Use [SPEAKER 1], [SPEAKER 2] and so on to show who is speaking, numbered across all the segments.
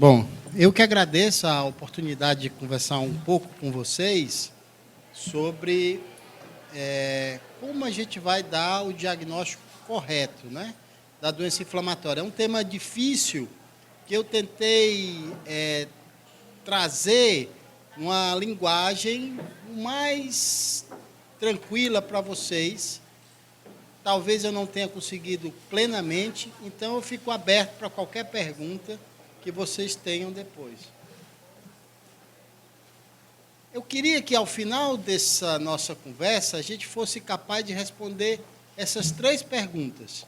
[SPEAKER 1] Bom, eu que agradeço a oportunidade de conversar um pouco com vocês sobre como a gente vai dar o diagnóstico correto, né, da doença inflamatória. É um tema difícil que eu tentei trazer uma linguagem mais tranquila para vocês. Talvez eu não tenha conseguido plenamente, então eu fico aberto para qualquer pergunta que vocês tenham depois. Eu queria que, ao final dessa nossa conversa, a gente fosse capaz de responder essas 3 perguntas.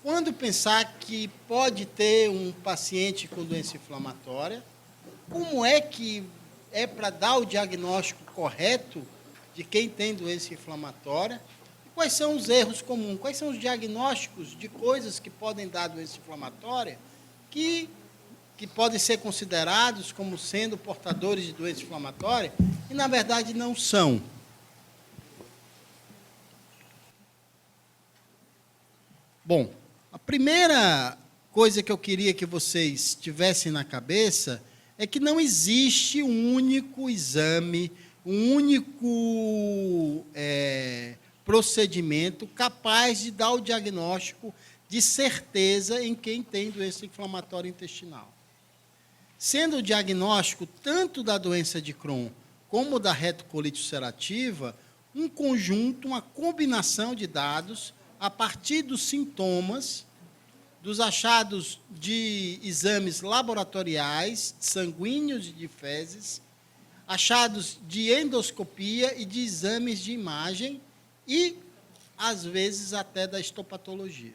[SPEAKER 1] Quando pensar que pode ter um paciente com doença inflamatória, como é que é para dar o diagnóstico correto de quem tem doença inflamatória? E quais são os erros comuns? Quais são os diagnósticos de coisas que podem dar doença inflamatória que podem ser considerados como sendo portadores de doença inflamatória e, na verdade, não são. Bom, a primeira coisa que eu queria que vocês tivessem na cabeça é que não existe um único exame, um único procedimento capaz de dar o diagnóstico de certeza em quem tem doença inflamatória intestinal. Sendo o diagnóstico tanto da doença de Crohn como da retocolite ulcerativa um conjunto, uma combinação de dados a partir dos sintomas, dos achados de exames laboratoriais, sanguíneos e de fezes, achados de endoscopia e de exames de imagem e, às vezes, até da histopatologia.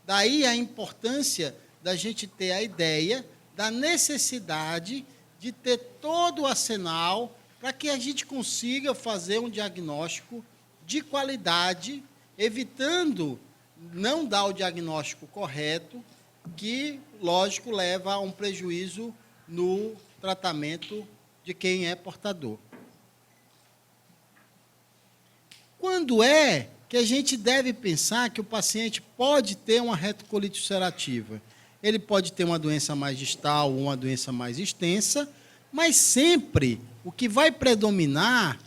[SPEAKER 1] Daí a importância da gente ter a ideia da necessidade de ter todo o arsenal para que a gente consiga fazer um diagnóstico de qualidade, evitando não dar o diagnóstico correto, que, lógico, leva a um prejuízo no tratamento de quem é portador. Quando é que a gente deve pensar que o paciente pode ter uma retocolite ulcerativa? Ele pode ter uma doença mais distal ou uma doença mais extensa, mas sempre o que vai predominar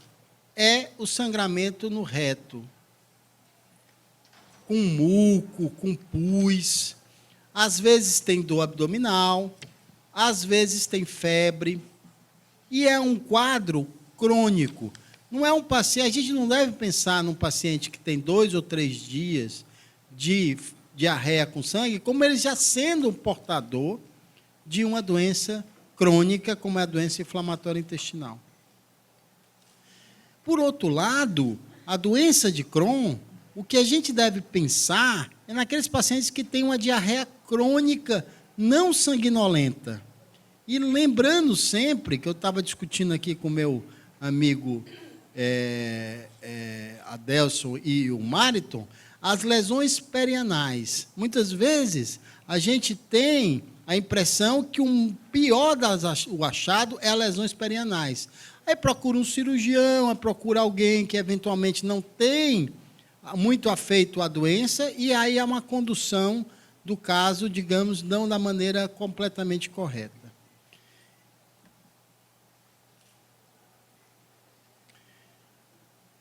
[SPEAKER 1] é o sangramento no reto, com muco, com pus, às vezes tem dor abdominal, às vezes tem febre, e é um quadro crônico. Não é um paciente, a gente não deve pensar num paciente que tem 2 ou 3 dias de diarreia com sangue, como ele já sendo um portador de uma doença crônica, como é a doença inflamatória intestinal. Por outro lado, a doença de Crohn, o que a gente deve pensar é naqueles pacientes que têm uma diarreia crônica não sanguinolenta. E lembrando sempre, que eu estava discutindo aqui com o meu amigo Adelson e o Mariton, as lesões perianais. Muitas vezes, a gente tem a impressão que o pior o achado é as lesões perianais. Aí procura um cirurgião, procura alguém que eventualmente não tem muito afeito à doença, e aí há uma condução do caso, digamos, não da maneira completamente correta.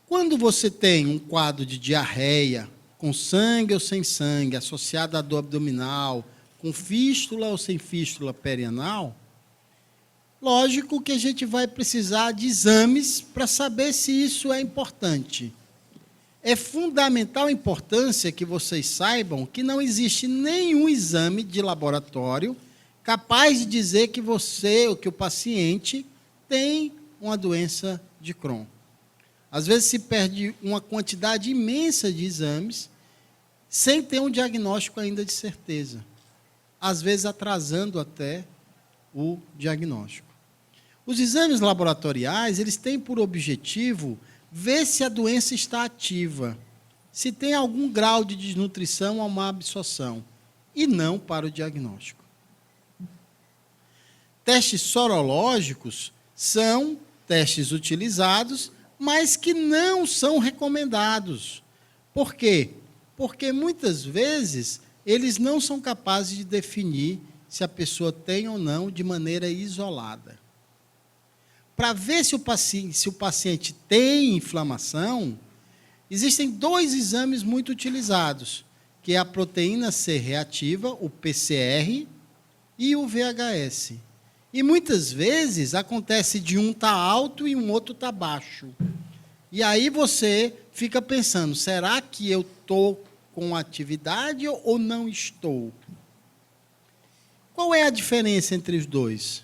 [SPEAKER 1] Quando você tem um quadro de diarreia, com sangue ou sem sangue, associado à dor abdominal, com fístula ou sem fístula perianal, lógico que a gente vai precisar de exames para saber se isso é importante. É fundamental a importância que vocês saibam que não existe nenhum exame de laboratório capaz de dizer que você ou que o paciente tem uma doença de Crohn. Às vezes se perde uma quantidade imensa de exames sem ter um diagnóstico ainda de certeza. Às vezes atrasando até o diagnóstico. Os exames laboratoriais, eles têm por objetivo ver se a doença está ativa, se tem algum grau de desnutrição ou má absorção, e não para o diagnóstico. Testes sorológicos são testes utilizados, mas que não são recomendados. Por quê? Porque muitas vezes eles não são capazes de definir se a pessoa tem ou não de maneira isolada. Para ver se o paciente tem inflamação, existem 2 exames muito utilizados, que é a proteína C reativa, o PCR, e o VHS. E muitas vezes acontece de um estar alto e um outro estar baixo. E aí você fica pensando, será que eu estou com atividade ou não estou? Qual é a diferença entre os dois?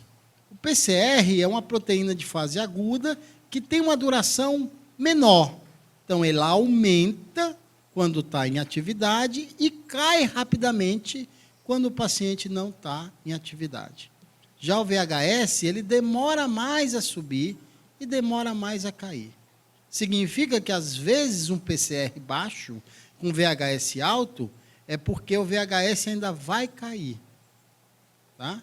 [SPEAKER 1] O PCR é uma proteína de fase aguda que tem uma duração menor. Então, ele aumenta quando está em atividade e cai rapidamente quando o paciente não está em atividade. Já o VHS, ele demora mais a subir e demora mais a cair. Significa que, às vezes, um PCR baixo com VHS alto é porque o VHS ainda vai cair. Tá?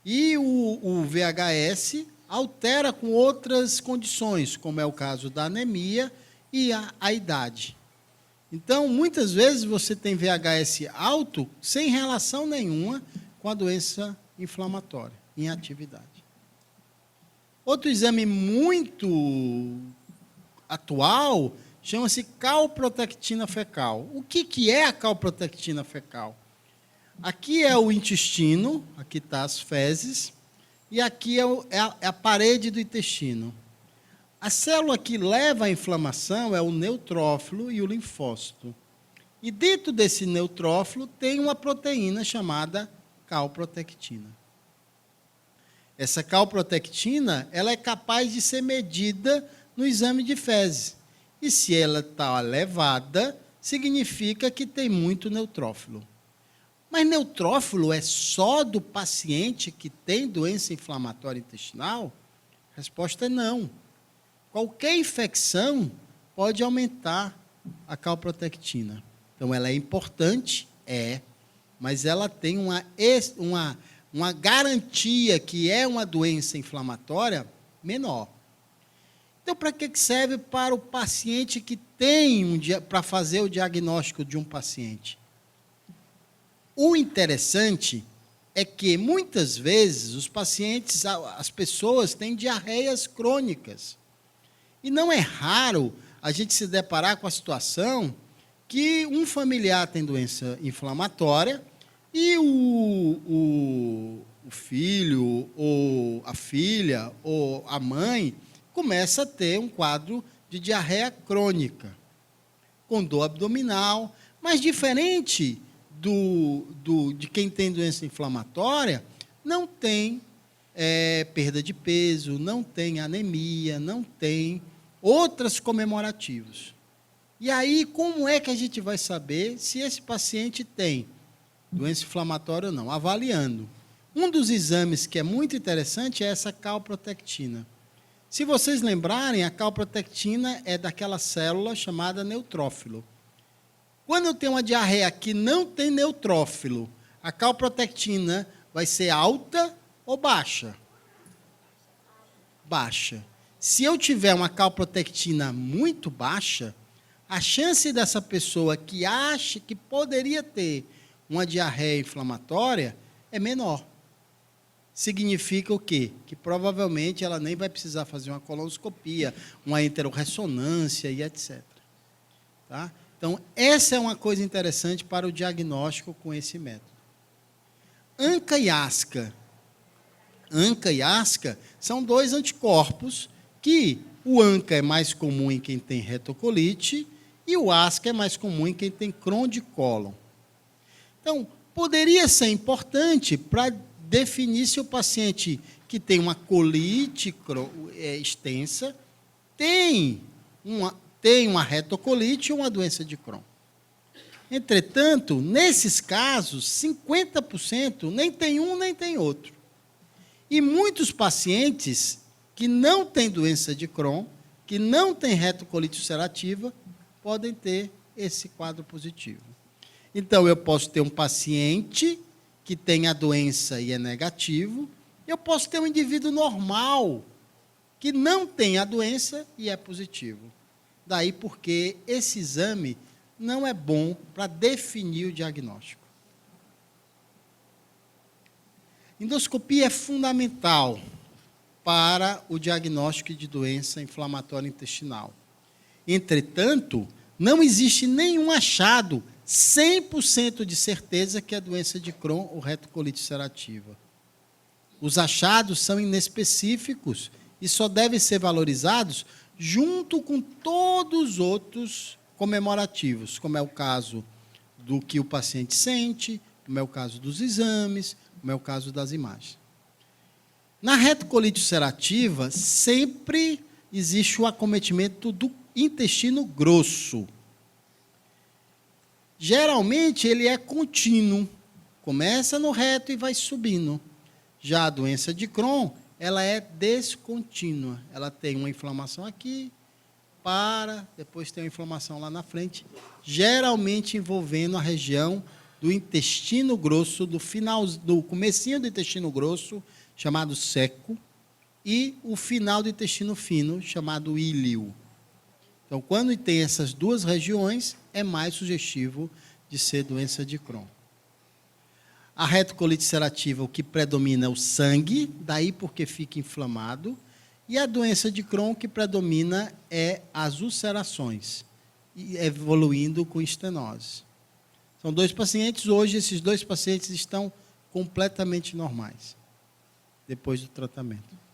[SPEAKER 1] E o VHS altera com outras condições, como é o caso da anemia e a idade. Então, muitas vezes, você tem VHS alto sem relação nenhuma com a doença inflamatória, em atividade. Outro exame muito atual chama-se calprotectina fecal. O que é a calprotectina fecal? Aqui é o intestino, aqui está as fezes, e aqui é a parede do intestino. A célula que leva à inflamação é o neutrófilo e o linfócito. E dentro desse neutrófilo tem uma proteína chamada calprotectina. Essa calprotectina, ela é capaz de ser medida no exame de fezes. E se ela está elevada, significa que tem muito neutrófilo. Mas neutrófilo é só do paciente que tem doença inflamatória intestinal? A resposta é não. Qualquer infecção pode aumentar a calprotectina. Então, ela é importante? É. Mas ela tem uma garantia que é uma doença inflamatória menor. Então, para que serve para o paciente que tem para fazer o diagnóstico de um paciente? O interessante é que, muitas vezes, os pacientes, as pessoas têm diarreias crônicas. E não é raro a gente se deparar com a situação que um familiar tem doença inflamatória e o filho, ou a filha, ou a mãe, começa a ter um quadro de diarreia crônica, com dor abdominal, mas diferente de quem tem doença inflamatória, não tem perda de peso, não tem anemia, não tem outras comemorativos. E aí, como é que a gente vai saber se esse paciente tem doença inflamatória ou não? Avaliando. Um dos exames que é muito interessante é essa calprotectina. Se vocês lembrarem, a calprotectina é daquela célula chamada neutrófilo. Quando eu tenho uma diarreia que não tem neutrófilo, a calprotectina vai ser alta ou baixa? Baixa. Se eu tiver uma calprotectina muito baixa, a chance dessa pessoa que acha que poderia ter uma diarreia inflamatória é menor. Significa o quê? Que provavelmente ela nem vai precisar fazer uma colonoscopia, uma enterorressonância e etc. Tá? Então, essa é uma coisa interessante para o diagnóstico com esse método. ANCA e ASCA. ANCA e ASCA são 2 anticorpos que o ANCA é mais comum em quem tem retocolite e o ASCA é mais comum em quem tem Crohn de cólon. Então, poderia ser importante para definir se o paciente que tem uma colite extensa tem uma retocolite ou uma doença de Crohn. Entretanto, nesses casos, 50% nem tem um nem tem outro. E muitos pacientes que não têm doença de Crohn, que não têm retocolite ulcerativa, podem ter esse quadro positivo. Então, eu posso ter um paciente que tem a doença e é negativo, eu posso ter um indivíduo normal que não tem a doença e é positivo. Daí porque esse exame não é bom para definir o diagnóstico. Endoscopia é fundamental para o diagnóstico de doença inflamatória intestinal. Entretanto, não existe nenhum achado 100% de certeza que é doença de Crohn ou retocolite ulcerativa. Os achados são inespecíficos e só devem ser valorizados junto com todos os outros comemorativos, como é o caso do que o paciente sente, como é o caso dos exames, como é o caso das imagens. Na retocolite ulcerativa, sempre existe o acometimento do intestino grosso. Geralmente, ele é contínuo. Começa no reto e vai subindo. Já a doença de Crohn, ela é descontínua. Ela tem uma inflamação aqui, depois tem uma inflamação lá na frente, geralmente envolvendo a região do intestino grosso, do comecinho do intestino grosso, chamado seco, e o final do intestino fino, chamado íleo. Então, quando tem essas duas regiões, é mais sugestivo de ser doença de Crohn. A retocolite ulcerativa, o que predomina é o sangue, daí porque fica inflamado, e a doença de Crohn, o que predomina é as ulcerações, e evoluindo com estenose. São 2 pacientes, hoje esses 2 pacientes estão completamente normais, depois do tratamento.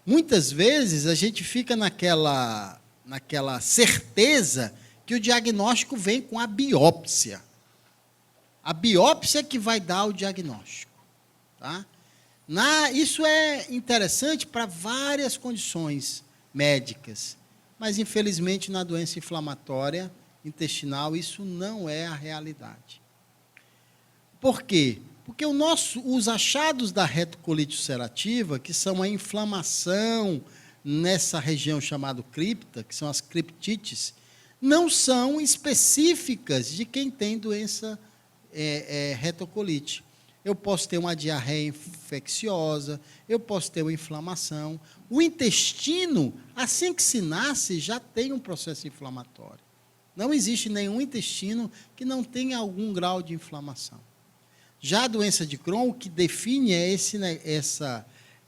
[SPEAKER 1] Muitas vezes a gente fica naquela certeza que o diagnóstico vem com a biópsia. A biópsia é que vai dar o diagnóstico. Tá? Isso é interessante para várias condições médicas, mas infelizmente na doença inflamatória intestinal isso não é a realidade. Por quê? Porque os achados da retocolite ulcerativa, que são a inflamação nessa região chamada cripta, que são as criptites, não são específicas de quem tem doença retocolite. Eu posso ter uma diarreia infecciosa, eu posso ter uma inflamação. O intestino, assim que se nasce, já tem um processo inflamatório. Não existe nenhum intestino que não tenha algum grau de inflamação. Já a doença de Crohn, o que define é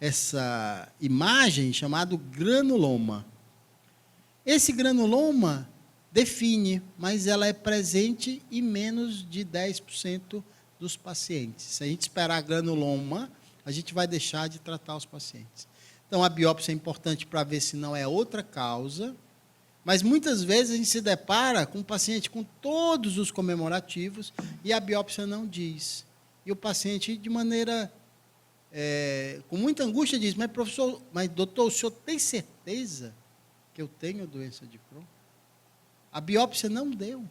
[SPEAKER 1] essa imagem chamada granuloma. Esse granuloma define, mas ela é presente em menos de 10% dos pacientes. Se a gente esperar granuloma, a gente vai deixar de tratar os pacientes. Então, a biópsia é importante para ver se não é outra causa, mas muitas vezes a gente se depara com um paciente com todos os comemorativos e a biópsia não diz. E o paciente, de maneira, com muita angústia, diz, mas doutor, o senhor tem certeza que eu tenho doença de Crohn? A biópsia não deu.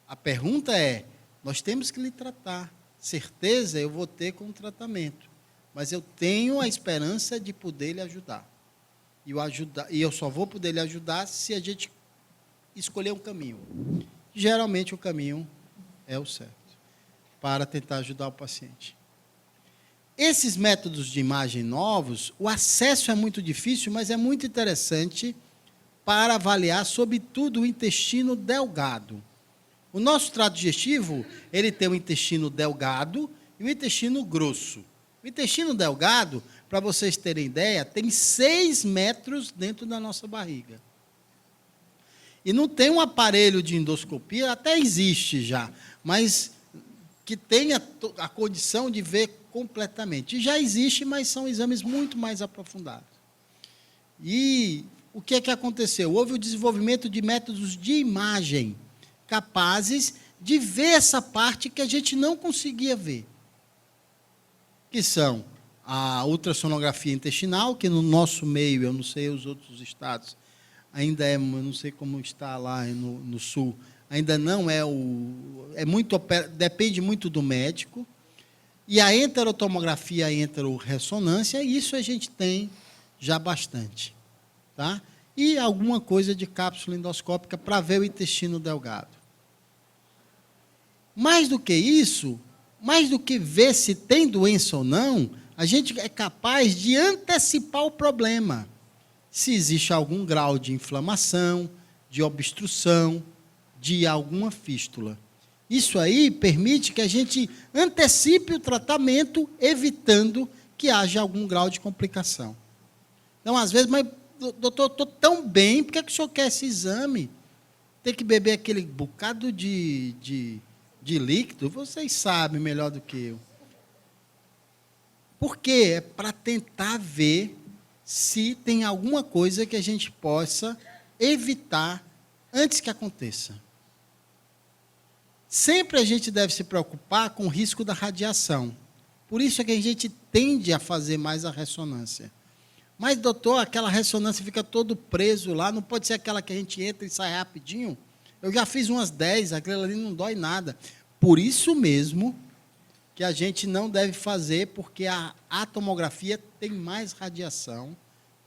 [SPEAKER 1] A pergunta é, nós temos que lhe tratar. Certeza eu vou ter com o tratamento, mas eu tenho a esperança de poder lhe ajudar. E eu só vou poder lhe ajudar se a gente escolher um caminho. Geralmente o caminho é o certo, para tentar ajudar o paciente. Esses métodos de imagem novos, o acesso é muito difícil, mas é muito interessante para avaliar, sobretudo, o intestino delgado. O nosso trato digestivo, ele tem o intestino delgado e o intestino grosso. O intestino delgado, para vocês terem ideia, tem 6 metros dentro da nossa barriga. E não tem um aparelho de endoscopia, até existe já, mas que tenha a condição de ver completamente. E já existe, mas são exames muito mais aprofundados. E o que é que aconteceu? Houve o desenvolvimento de métodos de imagem capazes de ver essa parte que a gente não conseguia ver, que são a ultrassonografia intestinal, que no nosso meio, eu não sei os outros estados, ainda eu não sei como está lá no sul, ainda não depende muito do médico, e a enterotomografia, a enterorressonância, isso a gente tem já bastante, tá? E alguma coisa de cápsula endoscópica para ver o intestino delgado. Mais do que isso, mais do que ver se tem doença ou não, a gente é capaz de antecipar o problema. Se existe algum grau de inflamação, de obstrução, de alguma fístula. Isso aí permite que a gente antecipe o tratamento, evitando que haja algum grau de complicação. Então, às vezes, mas, doutor, estou tão bem, por que o senhor quer esse exame? Tem que beber aquele bocado de líquido? Vocês sabem melhor do que eu. Por quê? É para tentar ver se tem alguma coisa que a gente possa evitar antes que aconteça. Sempre a gente deve se preocupar com o risco da radiação. Por isso é que a gente tende a fazer mais a ressonância. Mas, doutor, aquela ressonância fica todo preso lá, não pode ser aquela que a gente entra e sai rapidinho? Eu já fiz umas 10, aquela ali não dói nada. Por isso mesmo que a gente não deve fazer, porque a tomografia tem mais radiação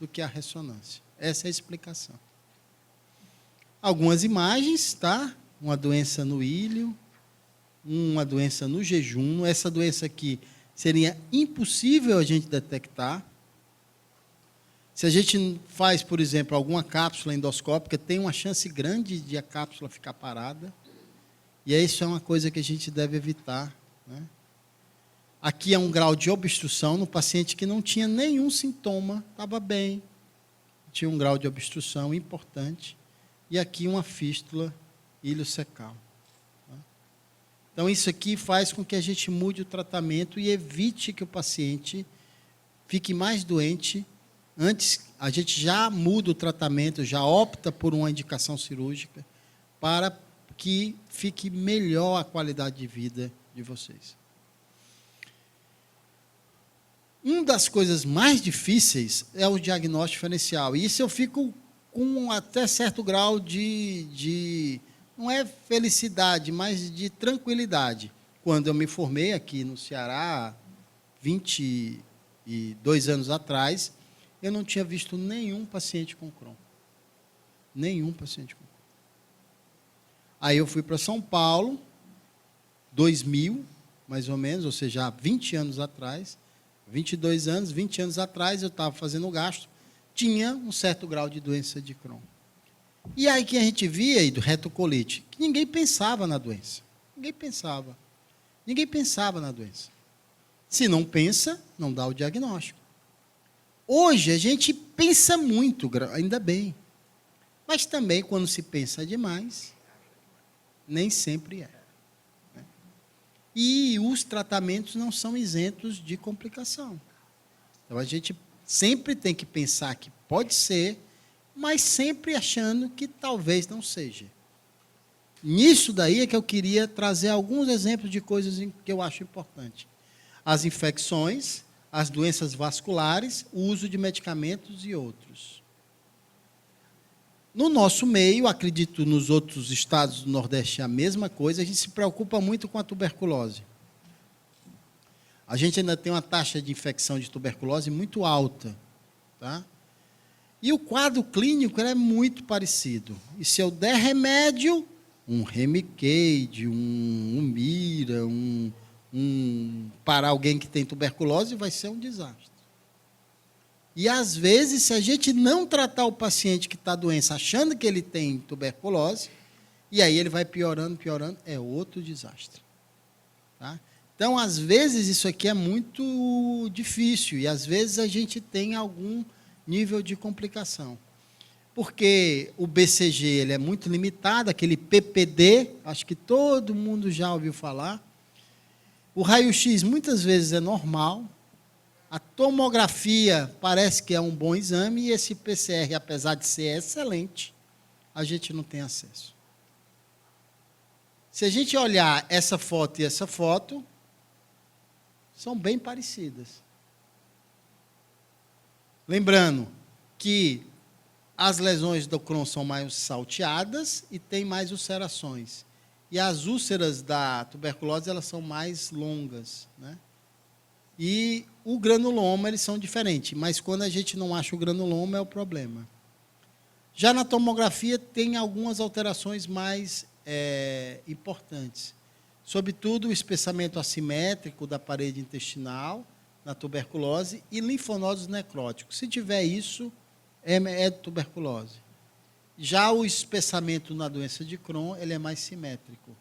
[SPEAKER 1] do que a ressonância. Essa é a explicação. Algumas imagens, tá? Uma doença no ilho, uma doença no jejum. Essa doença aqui seria impossível a gente detectar. Se a gente faz, por exemplo, alguma cápsula endoscópica, tem uma chance grande de a cápsula ficar parada. E isso é uma coisa que a gente deve evitar, né? Aqui é um grau de obstrução no paciente que não tinha nenhum sintoma, estava bem. Tinha um grau de obstrução importante. E aqui uma fístula iliocecal. Então, isso aqui faz com que a gente mude o tratamento e evite que o paciente fique mais doente. Antes, a gente já muda o tratamento, já opta por uma indicação cirúrgica para que fique melhor a qualidade de vida de vocês. Uma das coisas mais difíceis é o diagnóstico diferencial. E isso eu fico com até certo grau não é felicidade, mas de tranquilidade. Quando eu me formei aqui no Ceará, 22 anos atrás, eu não tinha visto nenhum paciente com Crohn. Nenhum paciente com Crohn. Aí eu fui para São Paulo, 2000, mais ou menos, ou seja, há 20 anos atrás, 22 anos, 20 anos atrás, eu estava fazendo gasto, tinha um certo grau de doença de Crohn. E aí que a gente via aí do retocolite, que ninguém pensava na doença. Ninguém pensava. Ninguém pensava na doença. Se não pensa, não dá o diagnóstico. Hoje a gente pensa muito, ainda bem. Mas também, quando se pensa demais, nem sempre é. E os tratamentos não são isentos de complicação. Então, a gente sempre tem que pensar que pode ser, mas sempre achando que talvez não seja. Nisso daí é que eu queria trazer alguns exemplos de coisas que eu acho importante. As infecções, as doenças vasculares, o uso de medicamentos e outros. No nosso meio, acredito nos outros estados do Nordeste é a mesma coisa, a gente se preocupa muito com a tuberculose. A gente ainda tem uma taxa de infecção de tuberculose muito alta, tá? E o quadro clínico é muito parecido. E se eu der remédio, um Remicade, um Mira, para alguém que tem tuberculose, vai ser um desastre. E, às vezes, se a gente não tratar o paciente que está doente, achando que ele tem tuberculose, e aí ele vai piorando, é outro desastre. Tá? Então, às vezes, isso aqui é muito difícil, e, às vezes, a gente tem algum nível de complicação. Porque o BCG ele é muito limitado, aquele PPD, acho que todo mundo já ouviu falar. O raio-x, muitas vezes, é normal. A tomografia parece que é um bom exame e esse PCR, apesar de ser excelente, a gente não tem acesso. Se a gente olhar essa foto e essa foto, são bem parecidas. Lembrando que as lesões do Crohn são mais salteadas e tem mais ulcerações. E as úlceras da tuberculose, elas são mais longas, né? E o granuloma, eles são diferentes, mas quando a gente não acha o granuloma, é o problema. Já na tomografia, tem algumas alterações mais importantes. Sobretudo, o espessamento assimétrico da parede intestinal, na tuberculose, e linfonodos necróticos. Se tiver isso, é tuberculose. Já o espessamento na doença de Crohn, ele é mais simétrico.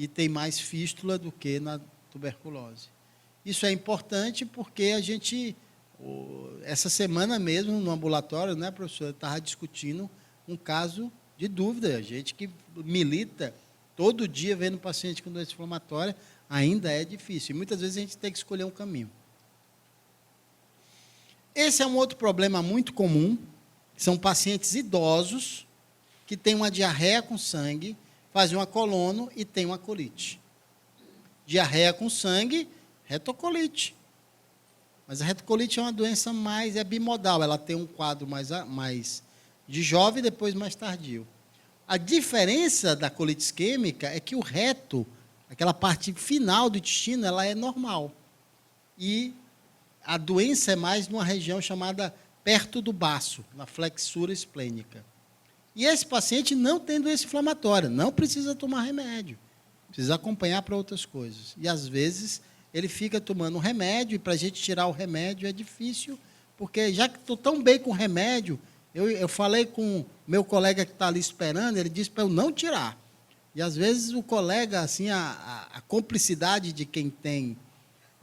[SPEAKER 1] e tem mais fístula do que na tuberculose. Isso é importante porque a gente, essa semana mesmo, no ambulatório, né, professora, estava discutindo um caso de dúvida. A gente que milita todo dia vendo paciente com doença inflamatória, ainda é difícil. E muitas vezes a gente tem que escolher um caminho. Esse é um outro problema muito comum. São pacientes idosos que têm uma diarreia com sangue, fazem uma colono e têm uma colite. Diarreia com sangue, retocolite. Mas a retocolite é uma doença é bimodal, ela tem um quadro mais de jovem e depois mais tardio. A diferença da colite isquêmica é que o reto, aquela parte final do intestino, ela é normal. E a doença é mais numa região chamada perto do baço, na flexura esplênica. E esse paciente não tem doença inflamatória, não precisa tomar remédio, precisa acompanhar para outras coisas. E, às vezes, ele fica tomando remédio, e para a gente tirar o remédio é difícil, porque já que estou tão bem com o remédio, eu falei com meu colega que está ali esperando, ele disse para eu não tirar. E, às vezes, o colega, assim, a cumplicidade de quem tem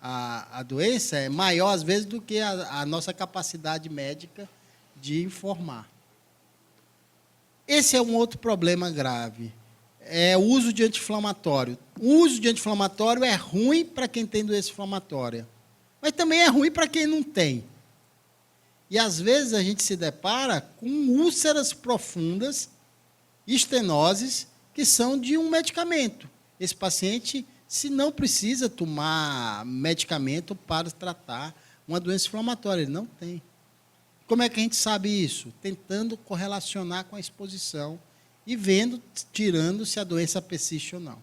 [SPEAKER 1] a doença é maior, às vezes, do que a nossa capacidade médica de informar. Esse é um outro problema grave, é o uso de anti-inflamatório. O uso de anti-inflamatório é ruim para quem tem doença inflamatória, mas também é ruim para quem não tem. E, às vezes, a gente se depara com úlceras profundas, estenoses, que são de um medicamento. Esse paciente, se não precisa tomar medicamento para tratar uma doença inflamatória, ele não tem. Como é que a gente sabe isso? Tentando correlacionar com a exposição e vendo, tirando se a doença persiste ou não.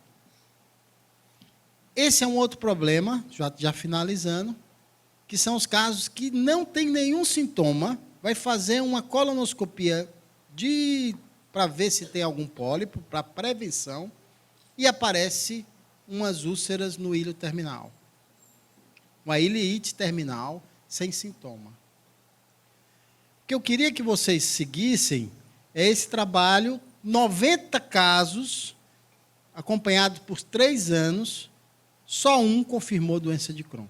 [SPEAKER 1] Esse é um outro problema, já finalizando, que são os casos que não tem nenhum sintoma, vai fazer uma colonoscopia para ver se tem algum pólipo, para prevenção, e aparece umas úlceras no ilho terminal. Uma ileite terminal sem sintoma. O que eu queria que vocês seguissem é esse trabalho, 90 casos, acompanhado por 3 anos, só um confirmou doença de Crohn.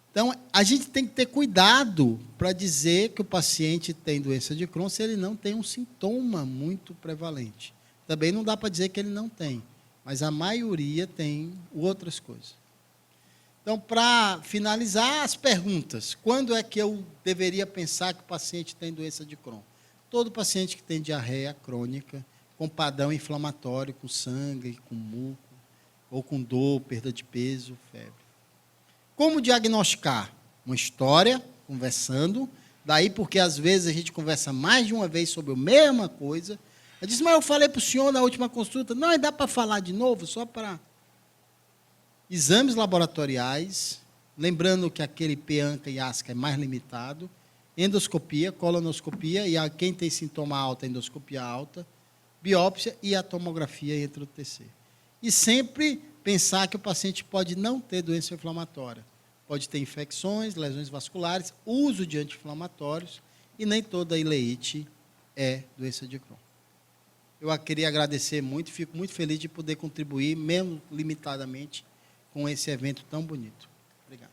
[SPEAKER 1] Então, a gente tem que ter cuidado para dizer que o paciente tem doença de Crohn se ele não tem um sintoma muito prevalente. Também não dá para dizer que ele não tem, mas a maioria tem outras coisas. Então, para finalizar, as perguntas. Quando é que eu deveria pensar que o paciente tem doença de Crohn? Todo paciente que tem diarreia crônica, com padrão inflamatório, com sangue, com muco, ou com dor, perda de peso, febre. Como diagnosticar? Uma história, conversando. Daí, porque às vezes a gente conversa mais de uma vez sobre a mesma coisa. Eu disse, mas eu falei para o senhor na última consulta. Não, dá para falar de novo, só para... Exames laboratoriais, lembrando que aquele PANCA e ASCA é mais limitado, endoscopia, colonoscopia, e quem tem sintoma alto, endoscopia alta, biópsia e a tomografia entre o TC. E sempre pensar que o paciente pode não ter doença inflamatória, pode ter infecções, lesões vasculares, uso de anti-inflamatórios, e nem toda ileite é doença de Crohn. Eu queria agradecer muito, fico muito feliz de poder contribuir, mesmo limitadamente, com esse evento tão bonito. Obrigado.